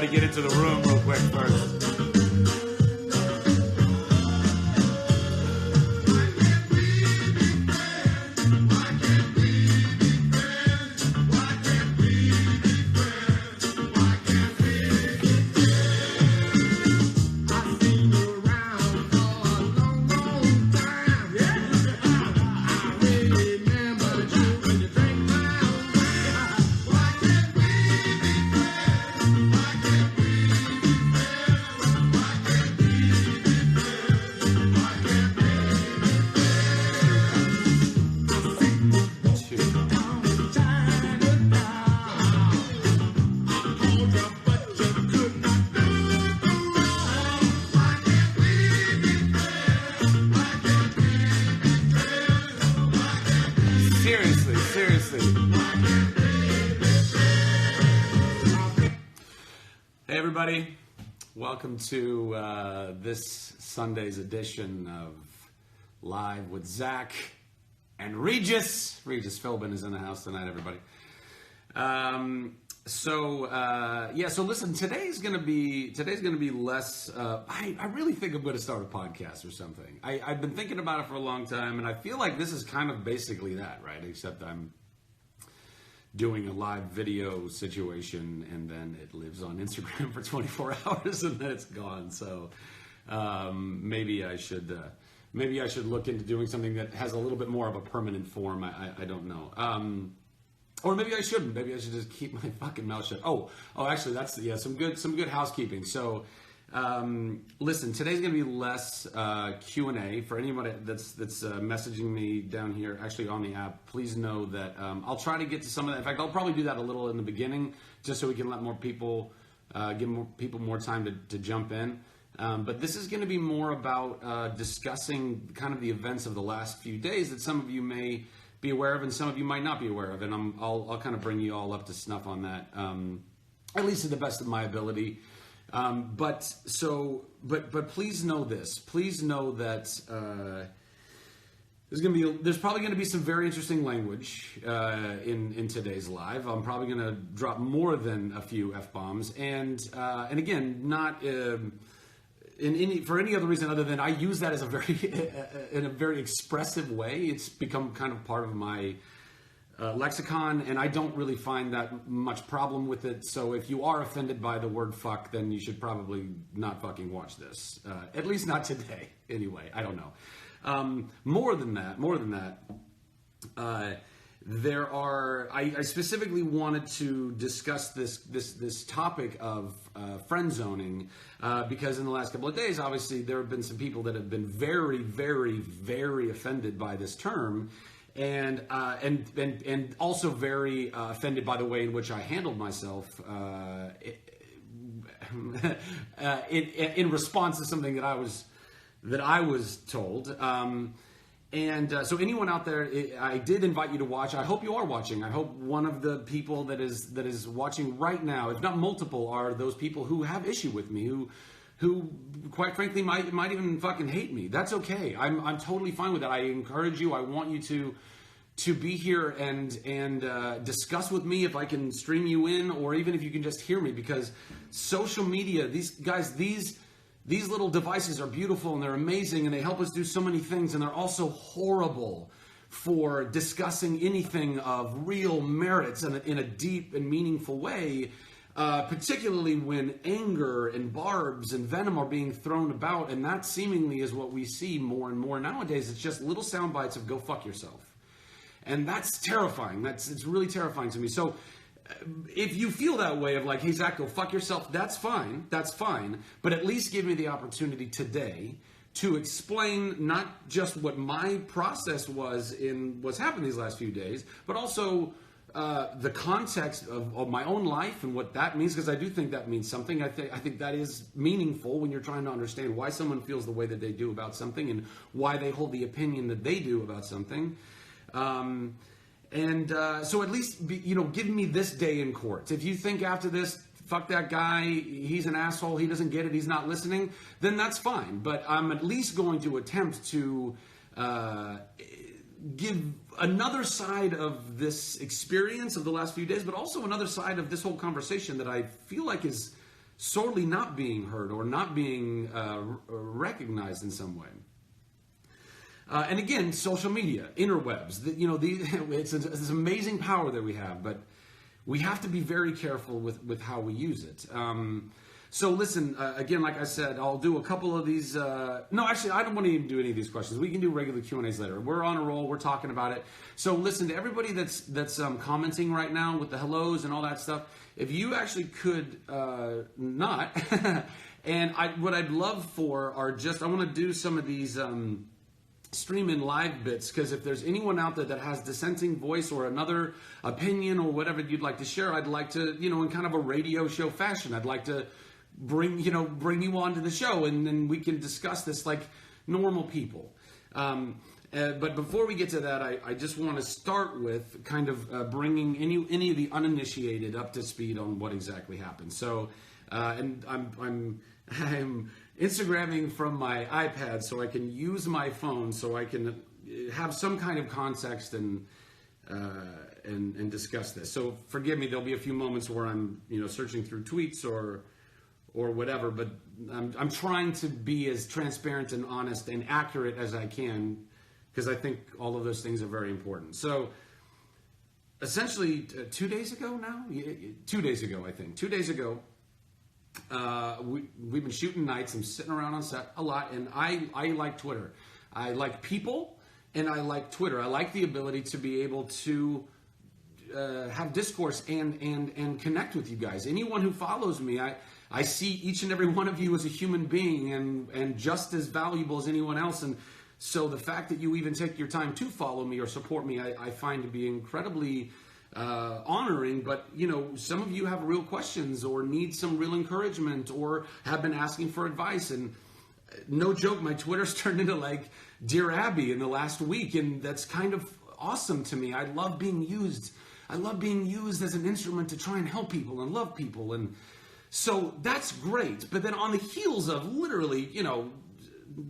to get into the room real quick first. Seriously. Hey everybody, welcome to this Sunday's edition of Live with Zach and Regis. Regis Philbin is in the house tonight, everybody. So listen, today's gonna be less. I really think I'm gonna start a podcast or something. I've been thinking about it for a long time, and I feel like this is kind of basically that, right? Except I'm doing a live video situation, and then it lives on Instagram for 24 hours, and then it's gone. So maybe I should look into doing something that has a little bit more of a permanent form. I don't know. Or maybe I shouldn't. Maybe I should just keep my fucking mouth shut. Oh, actually, that's some good housekeeping. So, listen, today's gonna be less Q&A for anybody that's messaging me down here, actually on the app. Please know that I'll try to get to some of that. In fact, I'll probably do that a little in the beginning, just so we can let more people give more people more time to jump in. But this is going to be more about discussing kind of the events of the last few days that some of you may be aware of and some of you might not be aware of, and I'll kind of bring you all up to snuff on that, at least to the best of my ability. But please know this. Please know that there's probably going to be some very interesting language in today's live. I'm probably going to drop more than a few F-bombs, and again, not for any other reason other than I use that as in a very expressive way. It's become kind of part of my lexicon, and I don't really find that much problem with it. So if you are offended by the word fuck, then you should probably not fucking watch this. At least not today. Anyway, I don't know. More than that, I specifically wanted to discuss this topic of friend zoning because in the last couple of days, obviously, there have been some people that have been very, very, very offended by this term, and also very offended by the way in which I handled myself in response to something that I was told. So anyone out there, I did invite you to watch. I hope you are watching. I hope one of the people that is watching right now, if not multiple, are those people who have issue with me, who quite frankly might even fucking hate me. That's okay. I'm totally fine with that. I encourage you. I want you to be here and discuss with me if I can stream you in, or even if you can just hear me, because social media, these little devices are beautiful and they're amazing and they help us do so many things, and they're also horrible for discussing anything of real merits in a deep and meaningful way, particularly when anger and barbs and venom are being thrown about, and that seemingly is what we see more and more nowadays. It's just little sound bites of go fuck yourself. And that's terrifying. It's really terrifying to me. So if you feel that way of like, hey, Zach, go fuck yourself, that's fine. But at least give me the opportunity today to explain not just what my process was in what's happened these last few days, but also the context of my own life and what that means, because I do think that means something. I think that is meaningful when you're trying to understand why someone feels the way that they do about something and why they hold the opinion that they do about something. So at least, give me this day in court. If you think after this, fuck that guy, he's an asshole, he doesn't get it, he's not listening, then that's fine. But I'm at least going to attempt to give another side of this experience of the last few days, but also another side of this whole conversation that I feel like is sorely not being heard or not being recognized in some way. And again, social media, interwebs, it's this amazing power that we have, but we have to be very careful with how we use it. So listen, again, like I said, I'll do a couple of these. No, actually, I don't want to even do any of these questions. We can do regular Q&As later. We're on a roll. We're talking about it. So listen, to everybody that's commenting right now with the hellos and all that stuff, if you actually could not, and what I'd love for are just, I want to do some of these stream in live bits, because if there's anyone out there that has dissenting voice or another opinion or whatever you'd like to share, I'd like to, in kind of a radio show fashion, I'd like to bring you onto the show, and then we can discuss this like normal people. But before we get to that, I just want to start with kind of bringing any of the uninitiated up to speed on what exactly happened. So, and I'm Instagramming from my iPad so I can use my phone so I can have some kind of context and discuss this. So forgive me, there'll be a few moments where I'm searching through tweets or whatever, but I'm trying to be as transparent and honest and accurate as I can, because I think all of those things are very important. So essentially 2 days ago now, 2 days ago, I think, 2 days ago, we've been shooting nights. I'm sitting around on set a lot, and I like Twitter. I like people, and I like Twitter. I like the ability to be able to have discourse and connect with you guys. Anyone who follows me, I see each and every one of you as a human being and just as valuable as anyone else. And so the fact that you even take your time to follow me or support me, I find to be incredibly honoring. But some of you have real questions or need some real encouragement or have been asking for advice, and no joke, my Twitter's turned into like Dear Abby in the last week, and that's kind of awesome to me. I love being used as an instrument to try and help people and love people, and so that's great. But then on the heels of literally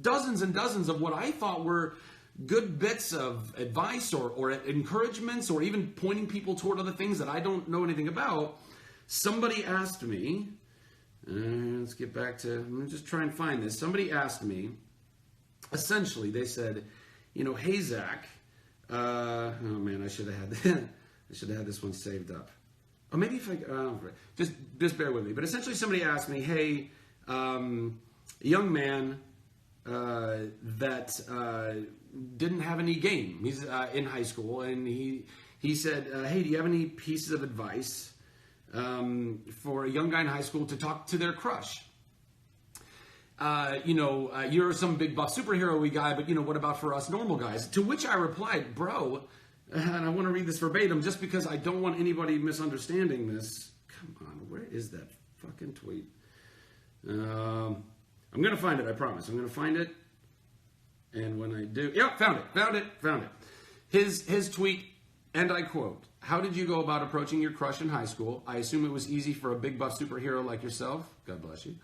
dozens and dozens of what I thought were good bits of advice or encouragements or even pointing people toward other things that I don't know anything about, somebody asked me, let's get back to, I'm just trying to find this. Somebody asked me, essentially, they said, hey, Zach, oh man, I should have had this one saved up. Or maybe if just bear with me. But essentially somebody asked me, hey, young man that didn't have any game. He's in high school, and he said, hey, do you have any pieces of advice for a young guy in high school to talk to their crush? You're some big buff superhero-y guy, but what about for us normal guys? To which I replied, bro, and I want to read this verbatim just because I don't want anybody misunderstanding this. Come on, where is that fucking tweet? I'm going to find it, I promise. I'm going to find it. And when I do, found it. His tweet, and I quote, how did you go about approaching your crush in high school? I assume it was easy for a big buff superhero like yourself. God bless you.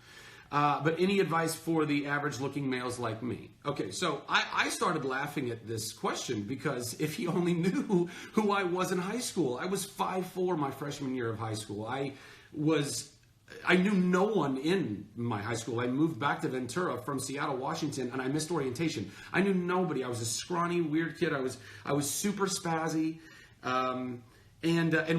But any advice for the average looking males like me? Okay, so I started laughing at this question because if he only knew who I was in high school. I was 5'4" my freshman year of high school. I knew no one in my high school. I moved back to Ventura from Seattle, Washington, and I missed orientation. I knew nobody. I was a scrawny, weird kid. I was super spazzy, and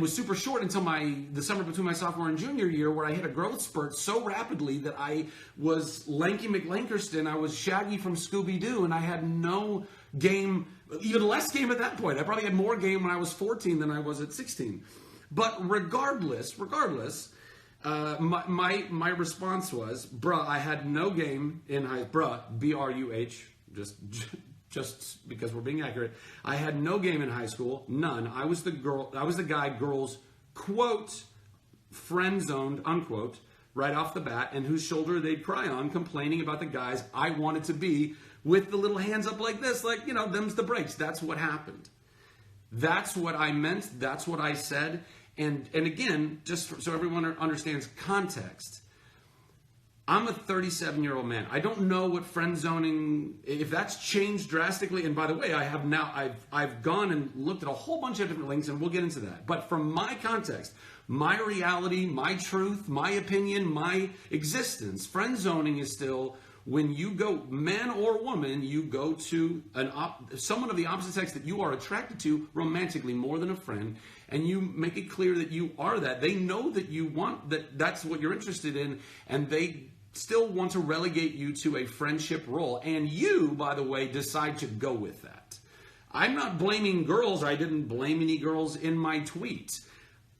was super short until the summer between my sophomore and junior year, where I hit a growth spurt so rapidly that I was Lanky McLankerston. I was Shaggy from Scooby-Doo, and I had no game, even less game at that point. I probably had more game when I was 14 than I was at 16. But regardless. My response was, bruh, I had no game in high, bruh, B-R-U-H, just because we're being accurate. I had no game in high school, none. I was the guy girls, quote, friend zoned, unquote, right off the bat, and whose shoulder they'd cry on, complaining about the guys I wanted to be with the little hands up like this, like, them's the breaks. That's what happened. That's what I meant. That's what I said. And again, just so everyone understands context, I'm a 37-year-old man. I don't know what friend zoning, if that's changed drastically. And by the way, I've gone and looked at a whole bunch of different links, and we'll get into that. But from my context, my reality, my truth, my opinion, my existence, friend zoning is still when you go, man or woman, you go to someone of the opposite sex that you are attracted to romantically more than a friend, and you make it clear that you are that. They know that you want that. That's what you're interested in, and they still want to relegate you to a friendship role. And you, by the way, decide to go with that. I'm not blaming girls. I didn't blame any girls in my tweet.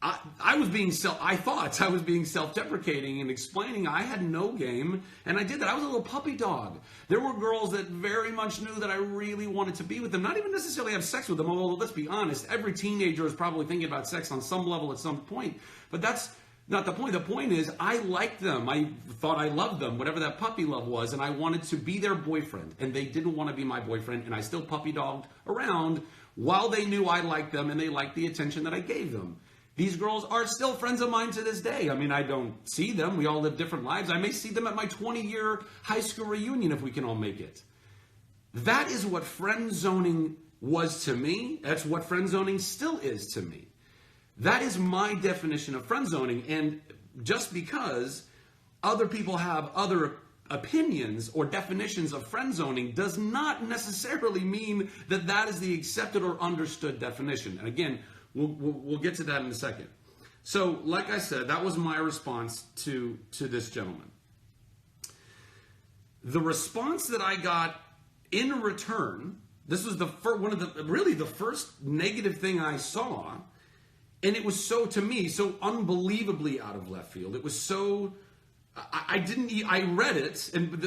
I thought I was being self-deprecating and explaining I had no game, and I did that. I was a little puppy dog. There were girls that very much knew that I really wanted to be with them, not even necessarily have sex with them, although let's be honest, every teenager is probably thinking about sex on some level at some point, but that's not the point. The point is I liked them. I thought I loved them, whatever that puppy love was, and I wanted to be their boyfriend, and they didn't want to be my boyfriend, and I still puppy dogged around while they knew I liked them and they liked the attention that I gave them. These girls are still friends of mine to this day. I mean, I don't see them. We all live different lives. I may see them at my 20-year high school reunion if we can all make it. That is what friend zoning was to me. That's what friend zoning still is to me. That is my definition of friend zoning. And just because other people have other opinions or definitions of friend zoning does not necessarily mean that that is the accepted or understood definition. And again, we'll get to that in a second. So, like I said, that was my response to this gentleman. The response that I got in return, this was the first negative thing I saw, and it was to me, so unbelievably out of left field. It was so. I read it, and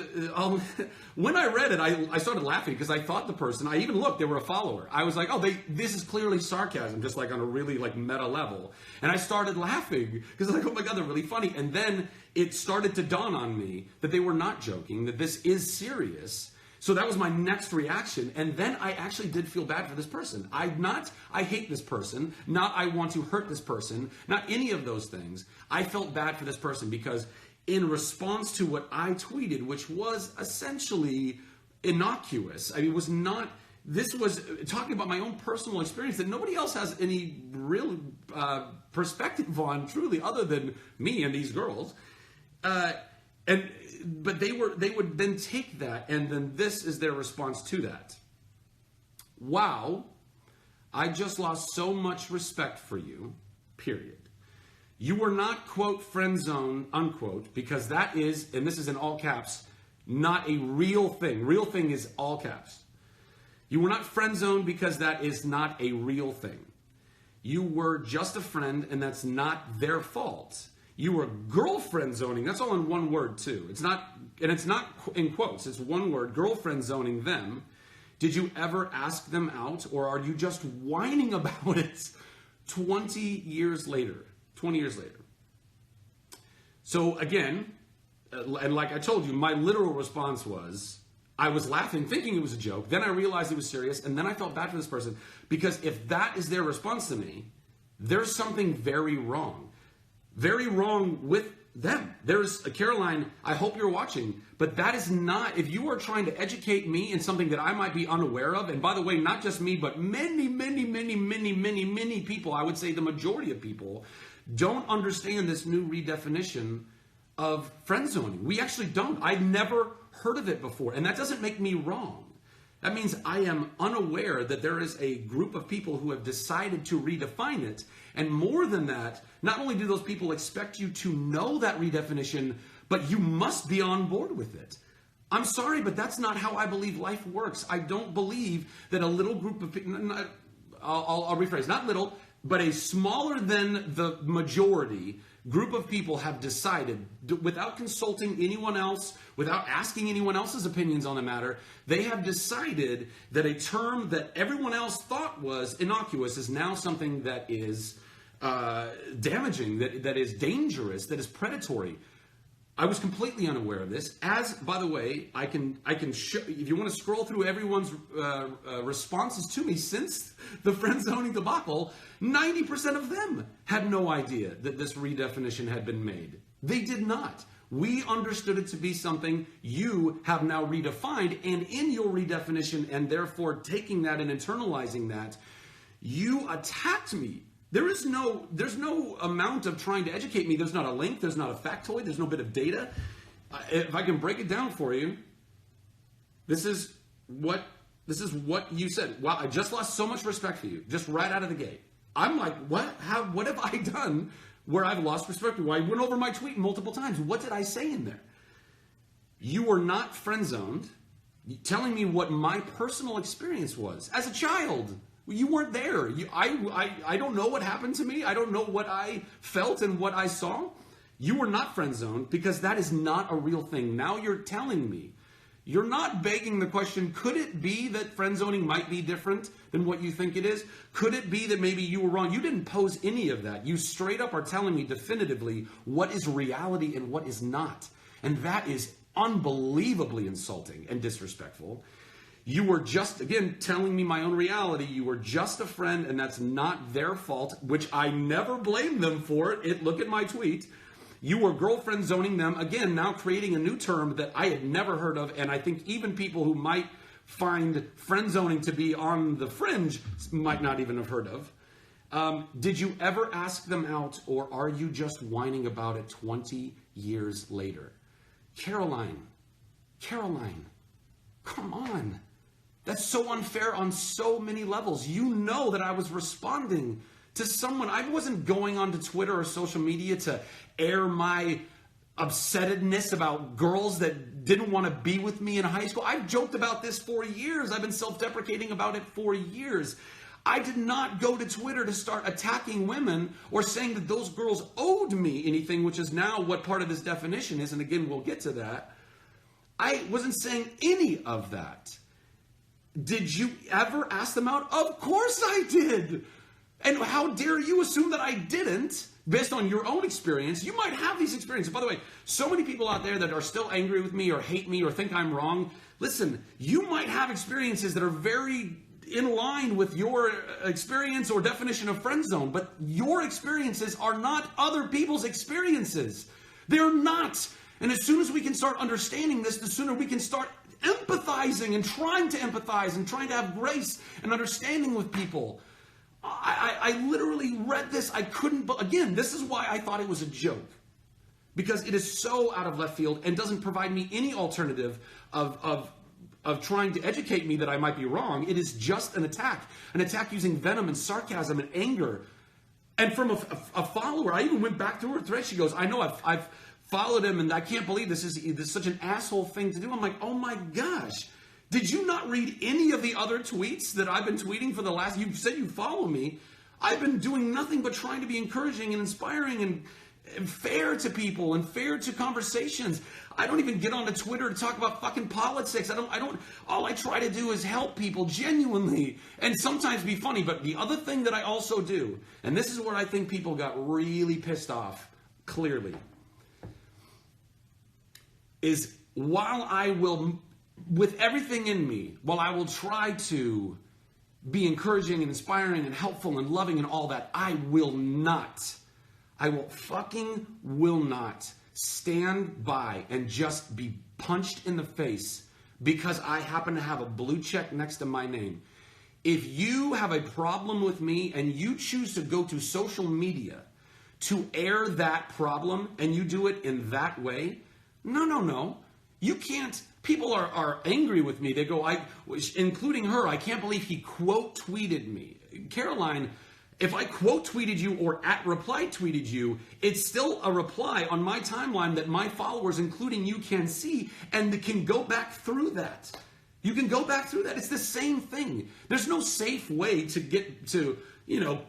when I read it, I started laughing because I thought the person, I even looked, they were a follower. I was like, oh, this is clearly sarcasm, just like on a really like meta level. And I started laughing because I was like, oh my God, they're really funny. And then it started to dawn on me that they were not joking, that this is serious. So that was my next reaction. And then I actually did feel bad for this person. I hate this person, not I want to hurt this person, not any of those things. I felt bad for this person because in response to what I tweeted, which was essentially innocuous. I mean, this was talking about my own personal experience that nobody else has any real perspective on, truly, other than me and these girls. But they would then take that, and then this is their response to that. Wow, I just lost so much respect for you, period. You were not, quote, friend zone, unquote, because that is, and this is in all caps, not a real thing. Real thing is all caps. You were not friend zoned because that is not a real thing. You were just a friend, and that's not their fault. You were girlfriend zoning. That's all in one word, too. It's not in quotes. It's one word, girlfriend zoning them. Did you ever ask them out, or are you just whining about it 20 years later? 20 years later. So again, and like I told you, my literal response was, I was laughing, thinking it was a joke. Then I realized it was serious, and then I felt bad for this person because if that is their response to me, there's something very wrong with them. There's Caroline, I hope you're watching, but that is not, if you are trying to educate me in something that I might be unaware of, and by the way, not just me, but many people, I would say the majority of people, don't understand this new redefinition of friend zoning. We actually don't. I've never heard of it before, and that doesn't make me wrong. That means I am unaware that there is a group of people who have decided to redefine it, and more than that, not only do those people expect you to know that redefinition, but you must be on board with it. I'm sorry, but that's not how I believe life works. I don't believe that a little group of people, I'll rephrase, not little, but a smaller than the majority group of people have decided, without consulting anyone else, without asking anyone else's opinions on the matter, they have decided that a term that everyone else thought was innocuous is now something that is damaging, that is dangerous, that is predatory. I was completely unaware of this. As, by the way, I can show, if you want to scroll through everyone's responses to me since the friend zoning debacle, 90% of them had no idea that this redefinition had been made. They did not. We understood it to be something you have now redefined, and in your redefinition, and therefore taking that and internalizing that, you attacked me. There's no amount of trying to educate me. There's not a link. There's not a factoid. There's no bit of data. If I can break it down for you, this is what you said. Wow, I just lost so much respect for you, just right out of the gate. I'm like, what? What have I done where I've lost respect for you? I went over my tweet multiple times. What did I say in there? You were not friend zoned, telling me what my personal experience was as a child. You weren't there. I don't know what happened to me. I don't know what I felt and what I saw. You were not friend zoned because that is not a real thing. Now you're telling me. You're not begging the question, could it be that friend zoning might be different than what you think it is? Could it be that maybe you were wrong? You didn't pose any of that. You straight up are telling me definitively what is reality and what is not. And that is unbelievably insulting and disrespectful. You were just, again, telling me my own reality. You were just a friend, and that's not their fault, which I never blame them for. Look at my tweet. You were girlfriend zoning them, again, now creating a new term that I had never heard of, and I think even people who might find friend zoning to be on the fringe might not even have heard of. Did you ever ask them out, or are you just whining about it 20 years later? Caroline, come on. That's so unfair on so many levels. You know that I was responding to someone. I wasn't going onto Twitter or social media to air my upsettedness about girls that didn't want to be with me in high school. I've joked about this for years. I've been self-deprecating about it for years. I did not go to Twitter to start attacking women or saying that those girls owed me anything, which is now what part of this definition is. And again, we'll get to that. I wasn't saying any of that. Did you ever ask them out? Of course I did. And how dare you assume that I didn't, based on your own experience? You might have these experiences. By the way, so many people out there that are still angry with me or hate me or think I'm wrong. Listen, you might have experiences that are very in line with your experience or definition of friend zone, but your experiences are not other people's experiences. They're not. And as soon as we can start understanding this, the sooner we can start empathizing and trying to empathize and trying to have grace and understanding with people. I literally read this. I couldn't, again, this is why I thought it was a joke. Because it is so out of left field and doesn't provide me any alternative of trying to educate me that I might be wrong. It is just an attack using venom and sarcasm and anger. And from a follower, I even went back to her thread. She goes, I know I've followed him and I can't believe this is such an asshole thing to do. I'm like, oh my gosh. Did you not read any of the other tweets that I've been tweeting for the last, you said you follow me. I've been doing nothing but trying to be encouraging and inspiring and fair to people and fair to conversations. I don't even get onto Twitter to talk about fucking politics. All I try to do is help people genuinely and sometimes be funny. But the other thing that I also do, and this is where I think people got really pissed off, clearly, is while I will, with everything in me, while I will try to be encouraging and inspiring and helpful and loving and all that, I will fucking not stand by and just be punched in the face because I happen to have a blue check next to my name. If you have a problem with me and you choose to go to social media to air that problem and you do it in that way, no. You can't. People are angry with me. They go, including her, I can't believe he quote tweeted me. Caroline, if I quote tweeted you or at reply tweeted you, it's still a reply on my timeline that my followers, including you, can see and can go back through that. You can go back through that. It's the same thing. There's no safe way to get to,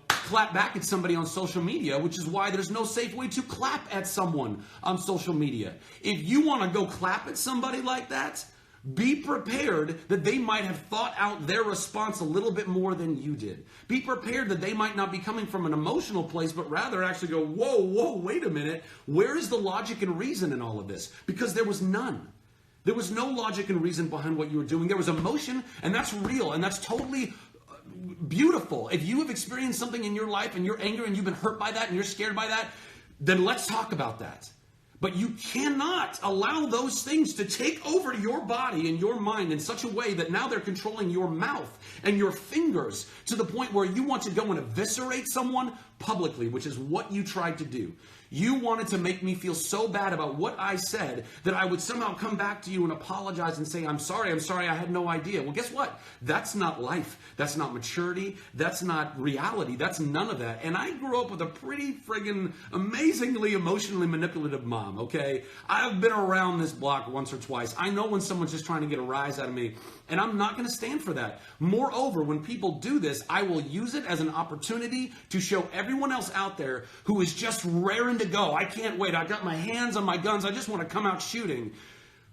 clap back at somebody on social media, which is why there's no safe way to clap at someone on social media. If you want to go clap at somebody like that, be prepared that they might have thought out their response a little bit more than you did. Be prepared that they might not be coming from an emotional place, but rather actually go, whoa, wait a minute. Where is the logic and reason in all of this? Because there was none. There was no logic and reason behind what you were doing. There was emotion, and that's real, and that's totally beautiful. If you have experienced something in your life and you're angry and you've been hurt by that and you're scared by that, then let's talk about that. But you cannot allow those things to take over your body and your mind in such a way that now they're controlling your mouth and your fingers to the point where you want to go and eviscerate someone publicly, which is what you tried to do. You wanted to make me feel so bad about what I said that I would somehow come back to you and apologize and say, I'm sorry, I had no idea. Well, guess what? That's not life. That's not maturity. That's not reality. That's none of that. And I grew up with a pretty friggin' amazingly emotionally manipulative mom, okay? I've been around this block once or twice. I know when someone's just trying to get a rise out of me, and I'm not going to stand for that. Moreover, when people do this, I will use it as an opportunity to show everyone else out there who is just raring to go. I can't wait. I got my hands on my guns. I just want to come out shooting.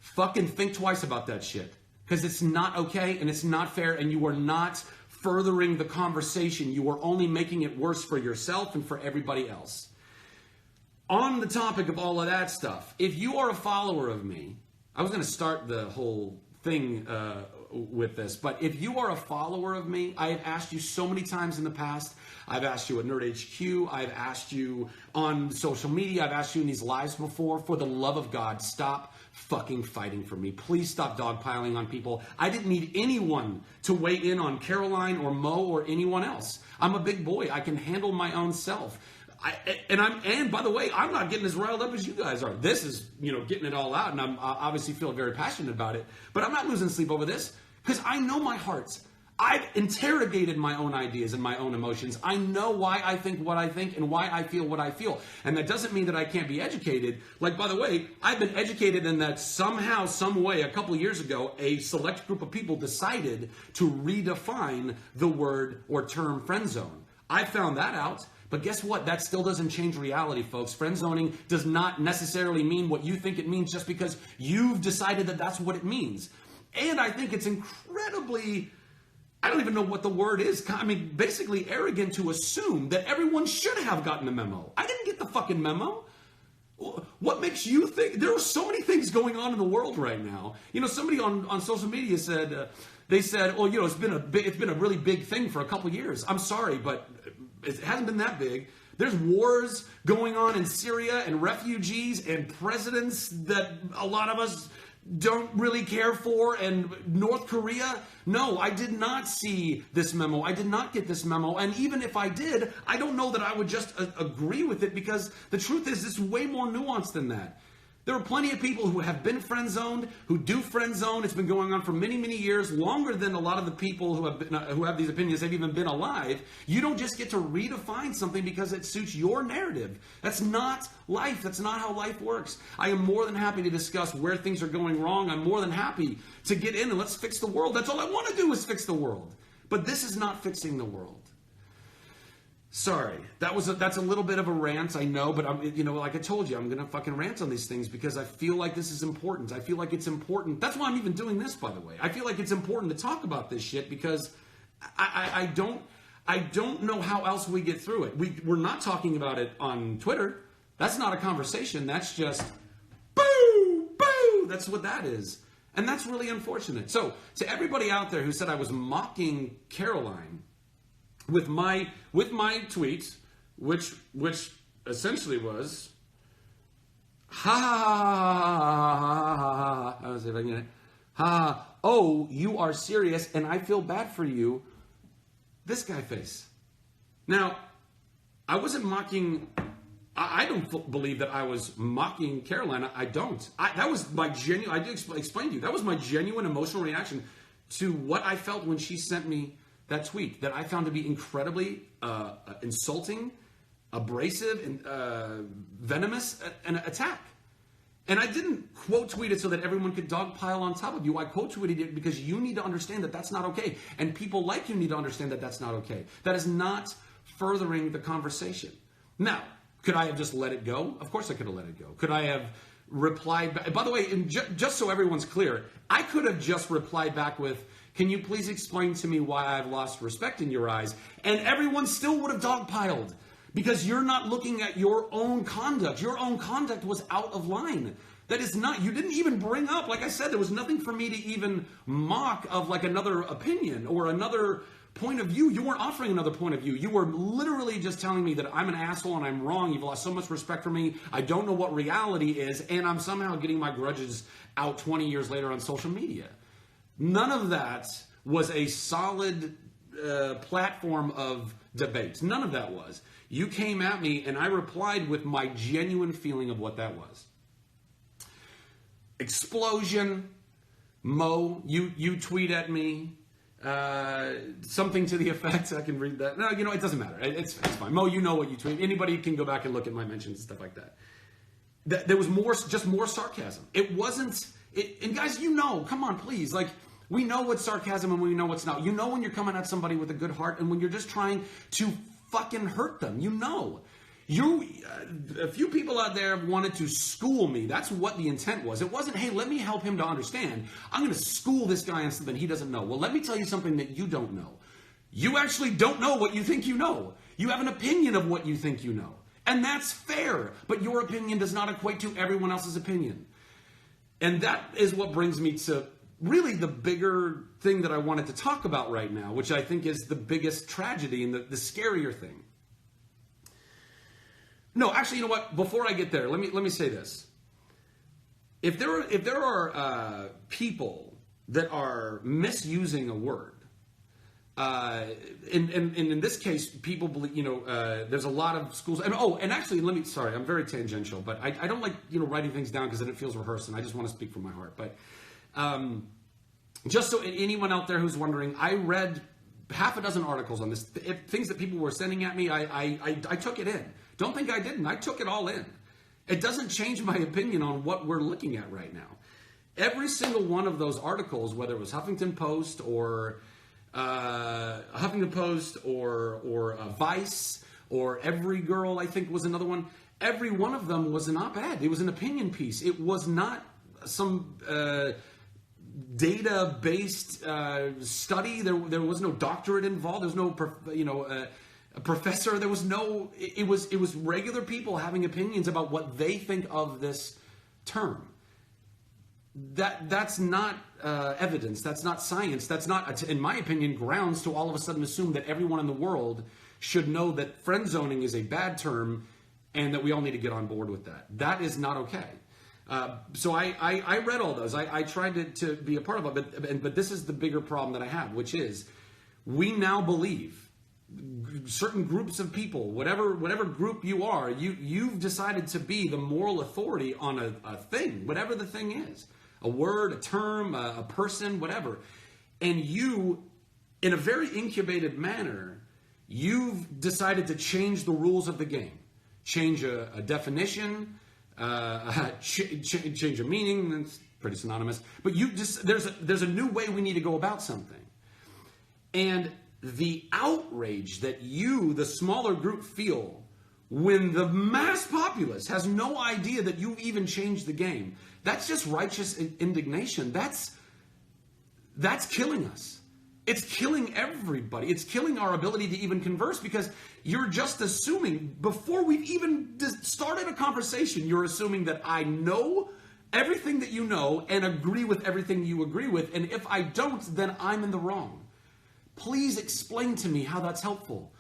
Fucking think twice about that shit. Because it's not okay and it's not fair, and you are not furthering the conversation. You are only making it worse for yourself and for everybody else. On the topic of all of that stuff, if you are a follower of me, I was going to start the whole thing with this, but if you are a follower of me, I have asked you so many times in the past. I've asked you at Nerd HQ. I've asked you on social media. I've asked you in these lives before. For the love of God, stop fucking fighting for me. Please stop dogpiling on people. I didn't need anyone to weigh in on Caroline or Mo or anyone else. I'm a big boy. I can handle my own self. And by the way, I'm not getting as riled up as you guys are. This is, getting it all out, and I'm obviously feel very passionate about it. But I'm not losing sleep over this because I know my heart. I've interrogated my own ideas and my own emotions. I know why I think what I think and why I feel what I feel. And that doesn't mean that I can't be educated. Like, by the way, I've been educated in that somehow, some way, a couple of years ago, a select group of people decided to redefine the word or term friend zone. I found that out. But guess what? That still doesn't change reality, folks. Friend zoning does not necessarily mean what you think it means just because you've decided that that's what it means. And I think it's incredibly, I don't even know what the word is. I mean, basically arrogant to assume that everyone should have gotten the memo. I didn't get the fucking memo. What makes you think? There are so many things going on in the world right now. Somebody on social media said, they said, oh, it's been a really big thing for a couple of years. I'm sorry, but it hasn't been that big. There's wars going on in Syria and refugees and presidents that a lot of us don't really care for, and North Korea. No, I did not see this memo. I did not get this memo. And even if I did, I don't know that I would just agree with it, because the truth is it's way more nuanced than that. There are plenty of people who have been friend zoned, who do friend zone. It's been going on for many, many years, longer than a lot of the people who have these opinions have even been alive. You don't just get to redefine something because it suits your narrative. That's not life. That's not how life works. I am more than happy to discuss where things are going wrong. I'm more than happy to get in and let's fix the world. That's all I want to do is fix the world. But this is not fixing the world. Sorry, that's a little bit of a rant, I know, but like I told you, I'm gonna fucking rant on these things because I feel like this is important. I feel like it's important. That's why I'm even doing this, by the way. I feel like it's important to talk about this shit because I don't know how else we get through it. We're not talking about it on Twitter. That's not a conversation. That's just boo, boo. That's what that is, and that's really unfortunate. So to everybody out there who said I was mocking Caroline with my tweet, which essentially was ha ha ha ha ha ha ha, oh, you are serious and I feel bad for you, this guy face. Now, I wasn't mocking, I don't believe that I was mocking Caroline. I don't. That was my genuine, I did explain to you, that was my genuine emotional reaction to what I felt when she sent me that tweet that I found to be incredibly insulting, abrasive, and venomous an attack. And I didn't quote tweet it so that everyone could dogpile on top of you. I quote tweeted it because you need to understand that that's not okay. And people like you need to understand that that's not okay. That is not furthering the conversation. Now, could I have just let it go? Of course I could have let it go. Could I have replied back? By the way, just so everyone's clear, I could have just replied back with, can you please explain to me why I've lost respect in your eyes? And everyone still would have dogpiled because you're not looking at your own conduct. Your own conduct was out of line. That is not, you didn't even bring up, like I said, there was nothing for me to even mock of like another opinion or another point of view. You weren't offering another point of view. You were literally just telling me that I'm an asshole and I'm wrong. You've lost so much respect for me. I don't know what reality is, and I'm somehow getting my grudges out 20 years later on social media. None of that was a solid platform of debate. None of that was. You came at me, and I replied with my genuine feeling of what that was. Explosion. Mo, you tweet at me. Something to the effect, I can read that. No, it doesn't matter. It's fine. Mo, you know what you tweet. Anybody can go back and look at my mentions and stuff like that. There was just more sarcasm. It wasn't, and guys, come on, please. Like, we know what's sarcasm and we know what's not. You know when you're coming at somebody with a good heart and when you're just trying to fucking hurt them. A few people out there wanted to school me. That's what the intent was. It wasn't, hey, let me help him to understand. I'm going to school this guy on something he doesn't know. Well, let me tell you something that you don't know. You actually don't know what you think you know. You have an opinion of what you think you know. And that's fair. But your opinion does not equate to everyone else's opinion. And that is what brings me to really the bigger thing that I wanted to talk about right now, which I think is the biggest tragedy and the scarier thing. No, actually, you know what? Before I get there, let me say this. If there are people that are misusing a word, and in this case, people believe, there's a lot of schools, and actually, sorry, I'm very tangential, but I don't like, writing things down because then it feels rehearsed, and I just want to speak from my heart. But just so anyone out there who's wondering, I read half a dozen articles on this, things that people were sending at me. I took it in. Don't think I didn't. I took it all in. It doesn't change my opinion on what we're looking at right now. Every single one of those articles, whether it was Huffington Post or Vice or Every Girl, I think was another one. Every one of them was an op-ed. It was an opinion piece. It was not some data-based study. There was no doctorate involved. There's no a professor. There was no. It was regular people having opinions about what they think of this term. That's not evidence. That's not science. That's not, in my opinion, grounds to all of a sudden assume that everyone in the world should know that friend zoning is a bad term and that we all need to get on board with that. That is not okay. So I read all those. I tried to be a part of it, but this is the bigger problem that I have, which is we now believe certain groups of people, whatever group you are, you've decided to be the moral authority on a thing, whatever the thing is, a word, a term, a person, whatever. And you, in a very incubated manner, you've decided to change the rules of the game, change a definition, change a meaning. That's pretty synonymous. But there's a new way we need to go about something. And the outrage that you, the smaller group, feel when the mass populace has no idea that you've even changed the game, that's just righteous indignation. That's killing us. It's killing everybody. It's killing our ability to even converse because you're just assuming, before we've even started a conversation, you're assuming that I know everything that you know and agree with everything you agree with, and if I don't, then I'm in the wrong. Please explain to me how that's helpful.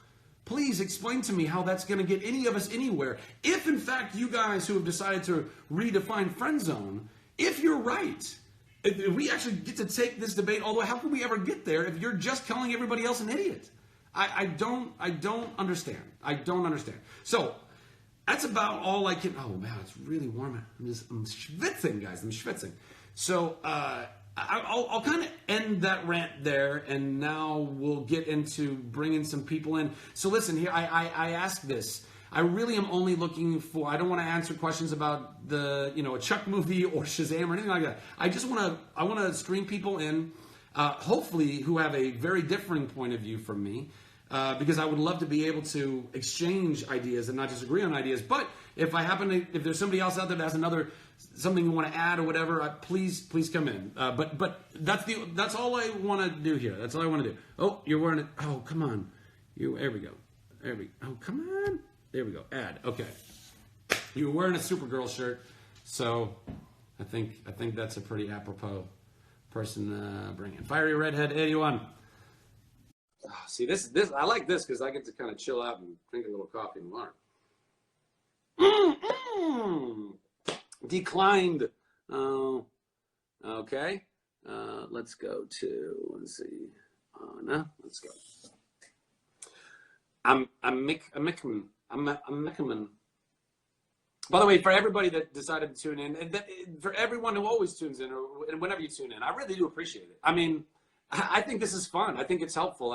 Please explain to me how that's going to get any of us anywhere. If, in fact, you guys who have decided to redefine friend zone, if you're right, if we actually get to take this debate all the way, how can we ever get there if you're just calling everybody else an idiot? I don't understand. I don't understand. So that's about all I can. Oh, man, it's really warm. I'm schwitzing, guys. I'm schwitzing. So, I'll kind of end that rant there, and now we'll get into bringing some people in. So listen here, I ask this. I really am only looking for, I don't want to answer questions about a Chuck movie or Shazam or anything like that. I want to stream people in, hopefully who have a very differing point of view from me, because I would love to be able to exchange ideas and not just agree on ideas. But if there's somebody else out there that has something you want to add or whatever, please come in. But that's all I want to do here. That's all I want to do. Oh, you're wearing it. Oh, come on. There we go. Oh, come on. There we go. Add. Okay. You were wearing a Supergirl shirt, so I think that's a pretty apropos person to bring in. Fiery Redhead 81. see, this I like this because I get to kind of chill out and drink a little coffee and learn. Declined. Oh, okay. Let's go to, let's see. No, let's go. I'm Mickman. By the way, for everybody that decided to tune in, and for everyone who always tunes in, or whenever you tune in, I really do appreciate it. I mean, I think this is fun. I think it's helpful.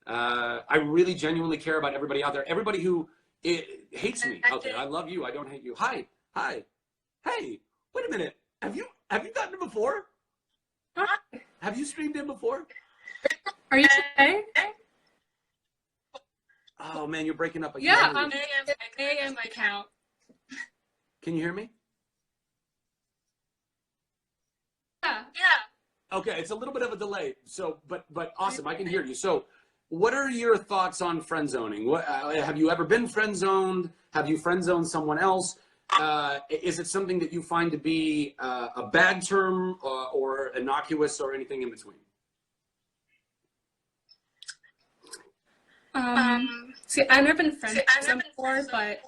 I really genuinely care about everybody out there. Everybody who hates me out there. I love you. I don't hate you. Hi. Hey, wait a minute. Have you gotten it before? Hi. Have you streamed in before? Are you okay? Oh man, you're breaking up. Yeah, AM account. Can you hear me? Yeah. Okay, it's a little bit of a delay. So, but awesome, I can hear you. So, what are your thoughts on friend zoning? What have you ever been friend zoned? Have you friend zoned someone else? Is it something that you find to be a bad term or innocuous or anything in between? See, I've never been friends with them before, but I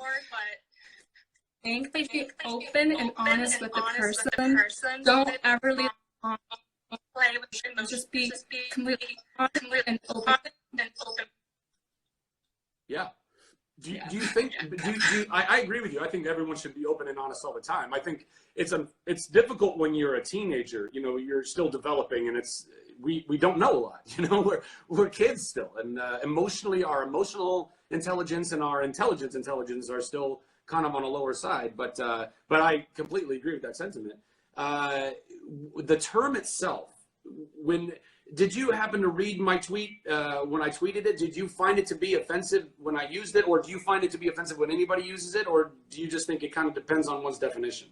think they be open and honest with the person. Don't ever leave on play with them. Just be completely honest and open. Yeah. Do you think? I agree with you. I think everyone should be open and honest all the time. I think it's difficult when you're a teenager. You know, you're still developing, and we don't know a lot. You know, we're kids still, and emotionally, our emotional intelligence and our intelligence are still kind of on a lower side. But I completely agree with that sentiment. The term itself, did you happen to read my tweet when I tweeted it? Did you find it to be offensive when I used it, or do you find it to be offensive when anybody uses it, or do you just think it kind of depends on one's definition?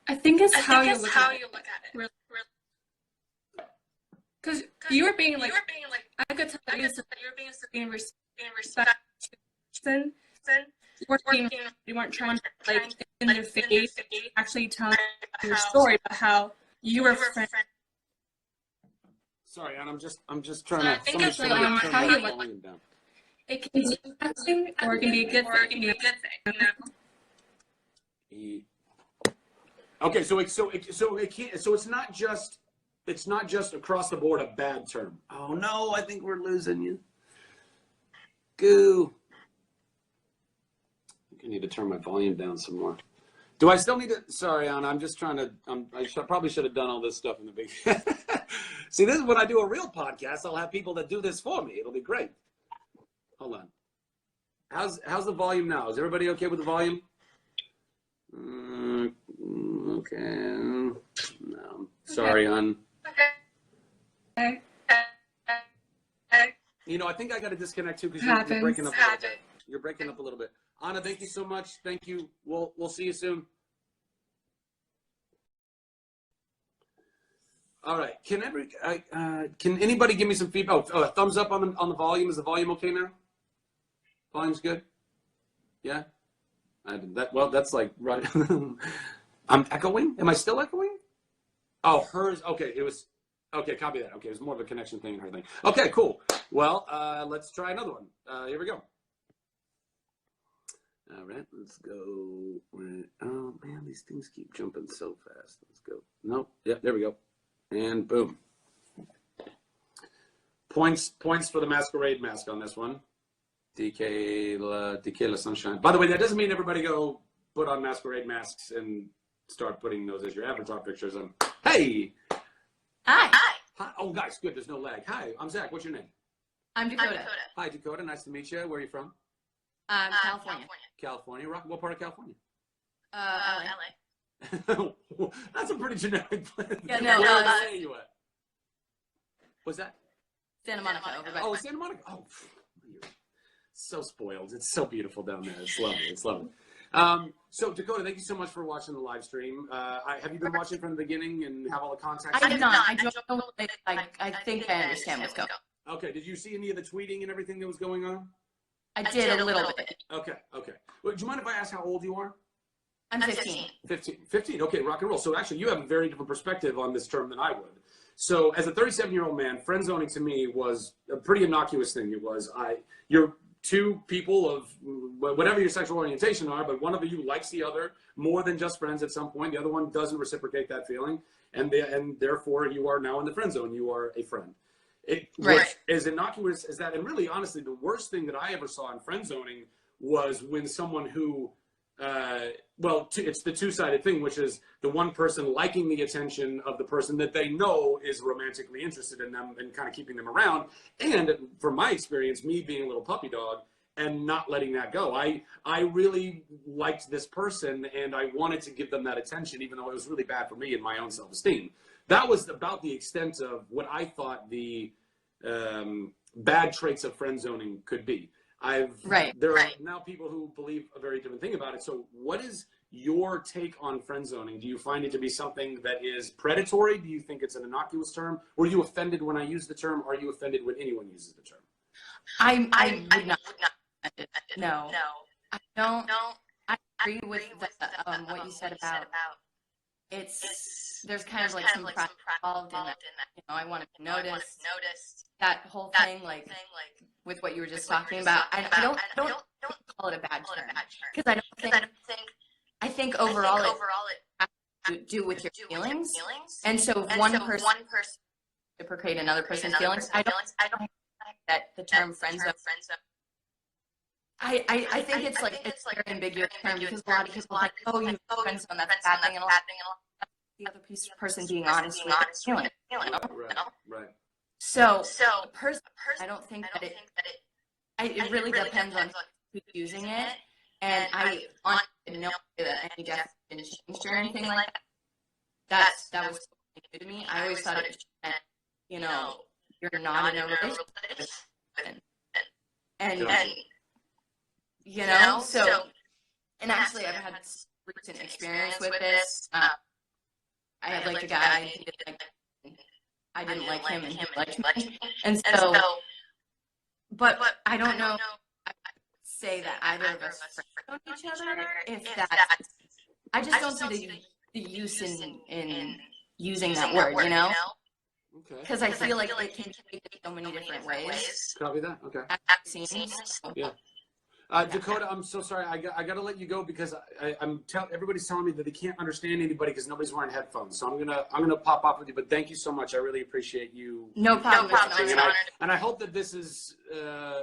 I think it's how you look at it. Really. Because you were being like, I could tell that you were being respectful. You weren't trying to like in their face actually tell your story about how you were friends. Sorry, Ann, I'm just trying to. I think it's like how you look. It can be a bad thing, or it can be a good thing. Okay, so it's not just across the board a bad term. Oh no, I think we're losing you. Goo. I think I need to turn my volume down some more. Do I still need to? Sorry, Anna. I'm just trying to. Probably should have done all this stuff in the beginning. See, this is when I do a real podcast. I'll have people that do this for me. It'll be great. Hold on. How's the volume now? Is everybody okay with the volume? Okay. No. Sorry, Ann. Okay. You know, I think I got to disconnect too because you're breaking up a little bit. You're breaking up a little bit. Anna, thank you so much. Thank you. We'll see you soon. All right. Can anybody give me some feedback? Oh, a thumbs up on the volume. Is the volume okay now? Volume's good. Yeah. I did that. Well, that's like right. I'm echoing. Am I still echoing? Oh, hers. Okay. It was. Okay. Copy that. Okay. It was more of a connection thing and her thing. Okay. Cool. Well, let's try another one. Here we go. All right, let's go. Oh man, these things keep jumping so fast. Let's go. Nope. Yep, there we go. And boom. Points for the masquerade mask on this one. DK La Sunshine. By the way, that doesn't mean everybody go put on masquerade masks and start putting those as your avatar pictures on. Hey. Hi. Oh, guys, good. There's no lag. Hi, I'm Zach. What's your name? I'm Dakota. Hi, Dakota. Nice to meet you. Where are you from? California. California. What part of California? LA. That's a pretty generic place. Yeah, no. Where are you at? What's that? Santa Monica. Over by Santa Monica. Oh, you're so spoiled. It's so beautiful down there. It's lovely. It's lovely. So Dakota, thank you so much for watching the live stream. Have you been watching from the beginning and have all the context? I did not. I don't know. I think I understand what's going on. Okay. Did you see any of the tweeting and everything that was going on? I did a little bit. Okay. Well, do you mind if I ask how old you are? I'm 15. 15. Okay, rock and roll. So actually, you have a very different perspective on this term than I would. So as a 37-year-old man, friend zoning to me was a pretty innocuous thing. It was, you're two people of whatever your sexual orientation are, but one of you likes the other more than just friends at some point. The other one doesn't reciprocate that feeling. And therefore you are now in the friend zone. You are a friend. Which is innocuous as that. And really, honestly, the worst thing that I ever saw in friend zoning was when someone who, it's the two-sided thing, which is the one person liking the attention of the person that they know is romantically interested in them and kind of keeping them around. And from my experience, me being a little puppy dog and not letting that go. I really liked this person and I wanted to give them that attention, even though it was really bad for me and my own self-esteem. That was about the extent of what I thought the bad traits of friend zoning could be. There are now people who believe a very different thing about it. So what is your take on friend zoning? Do you find it to be something that is predatory? Do you think it's an innocuous term? Were you offended when I used the term? Are you offended when anyone uses the term? I would not. No, I don't. I agree with what you said about there's kind of like some pride involved in that. I want to be noticed. That whole thing, like with what you were just talking about. I don't call it a bad term because I think overall it has to do with your feelings. And so if one person reciprocate another person's feelings, I don't think that the term friend zone. I think it's like a very ambiguous term because a lot of people are like, oh, you have friend zone, that's a bad thing, and all the other person being honest with their feelings. Right. So personally, I don't think that it really depends on who's using it, and I honestly didn't know that any definition changed or anything like that. That was totally new to me. I always thought it was meant, you're not in a relationship, and so, and actually I've had recent experience with this. I had like a guy, I didn't like him and he liked me. And so, but I don't know, I would say that either of us friend each other, if that's, I just don't see the use in using that word, Okay. Because I feel like it can be taken so many different ways. Copy that. Okay. Yeah. Dakota, I'm so sorry. I got to let you go because everybody's telling me that they can't understand anybody because nobody's wearing headphones. So I'm gonna pop off with you. But thank you so much. I really appreciate you. No problem. And I hope that this is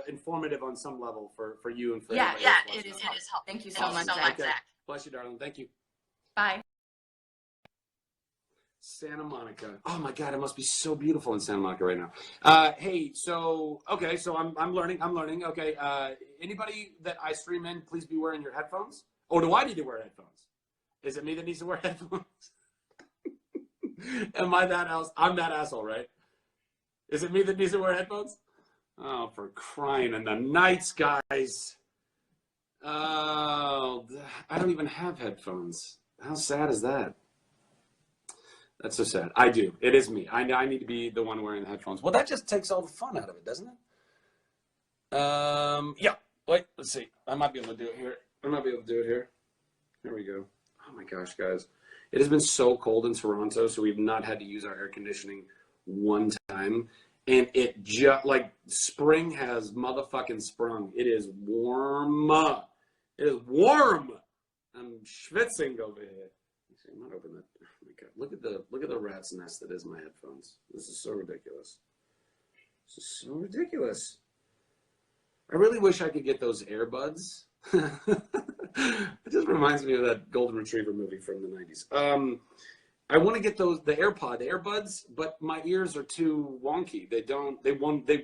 informative on some level for you and for everybody. It is helpful. Thank you so much, Zach. Okay. Bless you, darling. Thank you. Bye. Santa Monica. Oh my God, it must be so beautiful in Santa Monica right now. Hey, so I'm learning. Okay, anybody that I stream in, please be wearing your headphones. Or do I need to wear headphones? Is it me that needs to wear headphones? Am I that else? I'm that asshole, right? Is it me that needs to wear headphones? Oh, for crying in the nights, guys. Oh, I don't even have headphones. How sad is that? That's so sad. I do. It is me. I need to be the one wearing the headphones. Well, that just takes all the fun out of it, doesn't it? Yeah. Wait, let's see. I might be able to do it here. Here we go. Oh my gosh, guys. It has been so cold in Toronto, so we've not had to use our air conditioning one time. And it just, like, spring has motherfucking sprung. It is warm. It is warm. I'm schwitzing over here. I'm not opening that. Oh my God. Look at the rat's nest that is my headphones. This is so ridiculous. I really wish I could get those earbuds. It just reminds me of that Golden Retriever movie from the 90s. I want to get the earbuds, but my ears are too wonky. They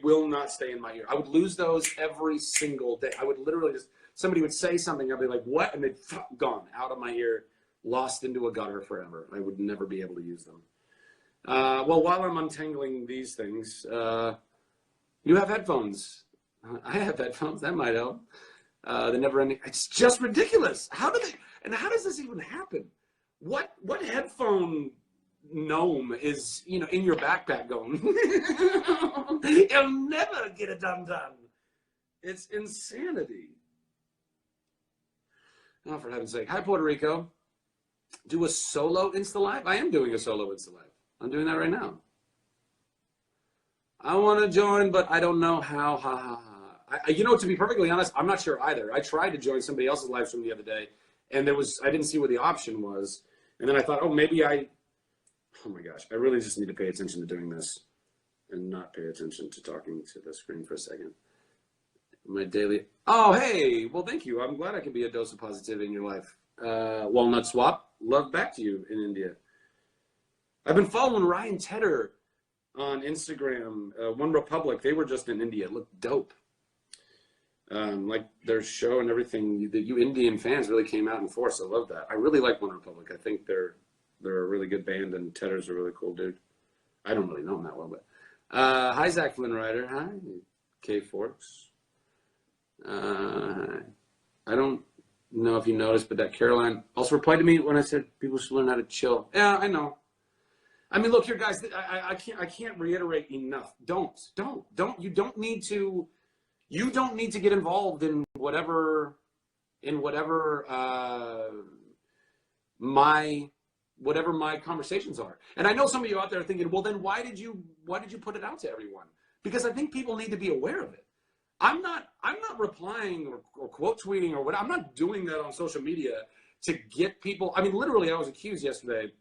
will not stay in my ear. I would lose those every single day. I would literally somebody would say something, I'd be like, what? And they'd gone out of my ear. Lost into a gutter forever. I would never be able to use them. Well, while I'm untangling these things, you have headphones. I have headphones. That might help. The never-ending. It's just ridiculous. How does this even happen? What headphone gnome is in your backpack going? You'll never get it done. It's insanity. Oh, for heaven's sake! Hi, Puerto Rico. Do a solo Insta Live? I am doing a solo Insta Live. I'm doing that right now. I want to join, but I don't know how. Ha ha ha. You know, to be perfectly honest, I'm not sure either. I tried to join somebody else's live stream the other day, and I didn't see where the option was. And then I thought, oh, oh my gosh, I really just need to pay attention to doing this and not pay attention to talking to the screen for a second. My daily, oh, hey, well, thank you. I'm glad I can be a dose of positivity in your life. Walnut Swap, love back to you in India. I've been following Ryan Tedder on Instagram, One Republic. They were just in India. It looked dope. Like their show and everything. You Indian fans really came out in force. I love that. I really like One Republic. I think they're a really good band, and Tedder's a really cool dude. I don't really know him that well, but hi, Zach Flynn Ryder. Hi, K Forks. I don't know if you noticed, but that Caroline also replied to me when I said people should learn how to chill. Yeah, I know. I mean, look here, guys. I can't reiterate enough. You don't need to get involved in whatever my conversations are. And I know some of you out there are thinking, well, then why did you put it out to everyone? Because I think people need to be aware of it. I'm not replying or quote tweeting or what. I'm not doing that on social media to get people. I mean, literally, I was accused yesterday.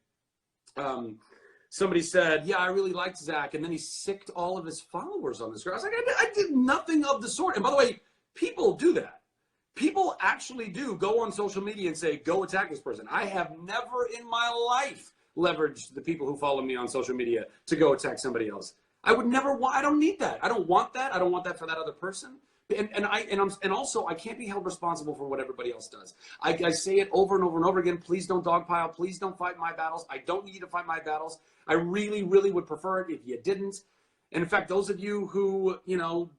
Somebody said, yeah, I really liked Zach, and then he sicked all of his followers on this girl. I was like, I did nothing of the sort. And by the way, people do that. People actually do go on social media and say, go attack this person. I have never in my life leveraged the people who follow me on social media to go attack somebody else. I would never I don't need that. I don't want that. I don't want that for that other person. And also I can't be held responsible for what everybody else does. I say it over and over and over again. Please don't dogpile. Please don't fight my battles. I don't need you to fight my battles. I really, really would prefer it if you didn't. And in fact, those of you who,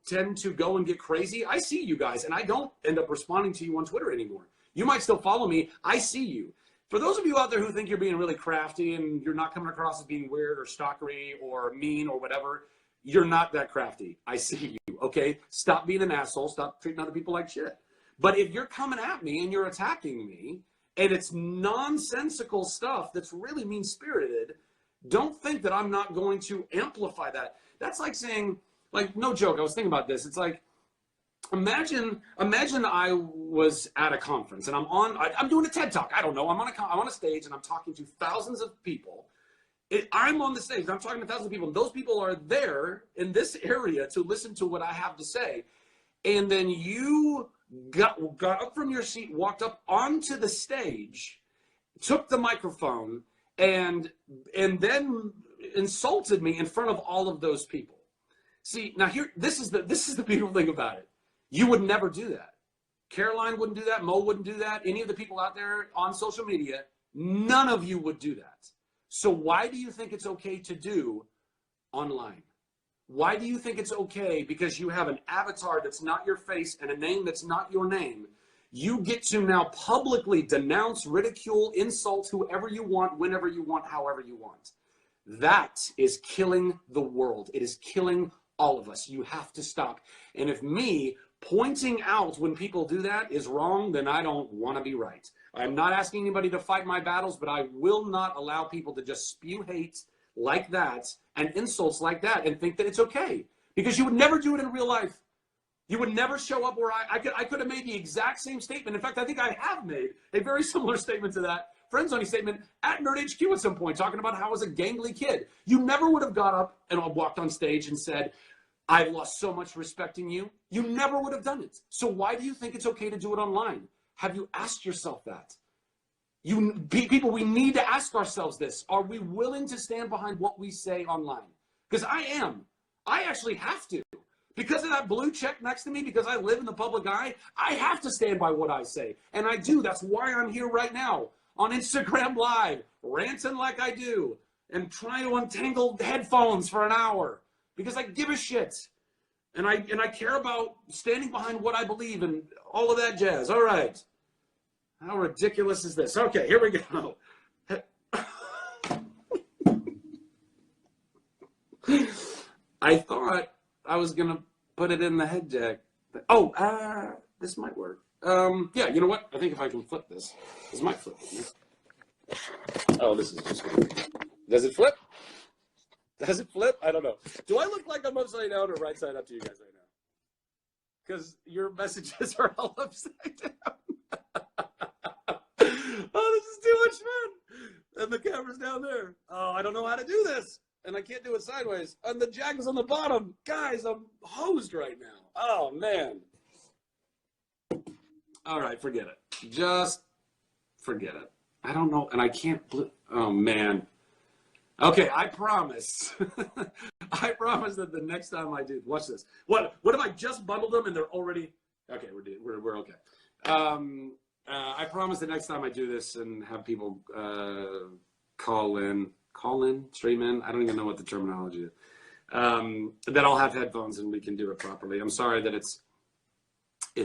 tend to go and get crazy, I see you guys, and I don't end up responding to you on Twitter anymore. You might still follow me. I see you. For those of you out there who think you're being really crafty and you're not coming across as being weird or stalkery or mean or whatever, you're not that crafty. I see you, okay? Stop being an asshole. Stop treating other people like shit. But if you're coming at me and you're attacking me, and it's nonsensical stuff that's really mean-spirited, don't think that I'm not going to amplify that. That's like saying, like, no joke, I was thinking about this. It's like, imagine I was at a conference and I'm doing a TED Talk. I don't know. I'm on a stage and I'm talking to thousands of people. I'm on the stage. I'm talking to thousands of people. And those people are there in this area to listen to what I have to say. And then you got up from your seat, walked up onto the stage, took the microphone, and then insulted me in front of all of those people. See, now this is the beautiful thing about it. You would never do that. Caroline wouldn't do that. Mo wouldn't do that. Any of the people out there on social media, none of you would do that. So why do you think it's okay to do online? Why do you think it's okay? Because you have an avatar that's not your face and a name that's not your name. You get to now publicly denounce, ridicule, insult whoever you want, whenever you want, however you want. That is killing the world. It is killing all of us. You have to stop. And if me pointing out when people do that is wrong, then I don't want to be right. I'm not asking anybody to fight my battles, but I will not allow people to just spew hate like that and insults like that and think that it's okay. Because you would never do it in real life. You would never show up where I could have made the exact same statement. In fact, I think I have made a very similar statement to that Friends Only statement at Nerd HQ at some point, talking about how I was a gangly kid. You never would have got up and walked on stage and said, I've lost so much respect in you. You never would have done it. So why do you think it's okay to do it online? Have you asked yourself that? People, we need to ask ourselves this. Are we willing to stand behind what we say online? Because I am. I actually have to. Because of that blue check next to me, because I live in the public eye, I have to stand by what I say. And I do. That's why I'm here right now on Instagram Live, ranting like I do, and trying to untangle headphones for an hour. Because I give a shit. And I care about standing behind what I believe and all of that jazz. All right. How ridiculous is this? Okay, here we go. I thought I was going to put it in the head jack. Oh, this might work. Yeah, you know what? I think if I can flip this might flip. Oh, this is just going to... Does it flip? Does it flip? I don't know. Do I look like I'm upside down or right side up to you guys right now? Because your messages are all upside down. Oh, this is too much fun. And the camera's down there. Oh, I don't know how to do this. And I can't do it sideways. And the jack is on the bottom. Guys, I'm hosed right now. Oh, man. All right, forget it. Just forget it. I don't know. And I can't. Oh, man. Okay, I promise. I promise that the next time I do, watch this. What if I just bundled them and they're already, okay, we're okay. I promise the next time I do this and have people call in, stream in, I don't even know what the terminology is, that I'll have headphones and we can do it properly. I'm sorry that it's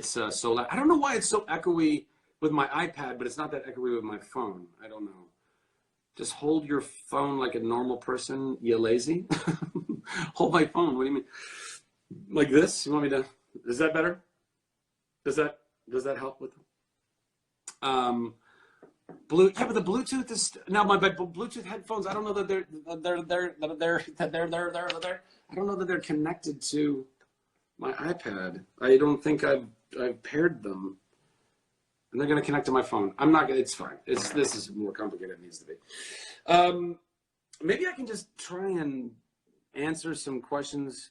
so loud. I don't know why it's so echoey with my iPad, but it's not that echoey with my phone. I don't know. Just hold your phone like a normal person, you lazy. Hold my phone. What do you mean? Like this? You want me to? Is that better? Does that help with? Yeah, but the Bluetooth is now my Bluetooth headphones. I don't know that they're I don't know that they're connected to my iPad. I don't think I've paired them. And they're going to connect to my phone. I'm not going to, it's fine. This is more complicated than it needs to be. Maybe I can just try and answer some questions.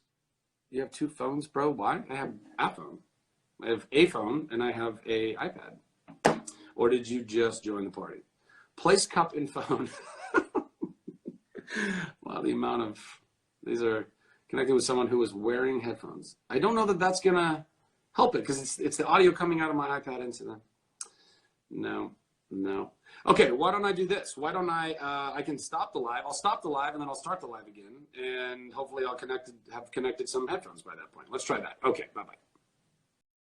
You have two phones, bro? Why? I have a phone. I have a phone and I have a iPad. Or did you just join the party? Place cup and phone. Wow, the amount of, these are connecting with someone who is wearing headphones. I don't know that that's going to help it because it's the audio coming out of my iPad into the, no. Okay, why don't I do this? Why don't I can stop the live. I'll stop the live and then I'll start the live again. And hopefully I'll have connected some headphones by that point. Let's try that. Okay, bye-bye.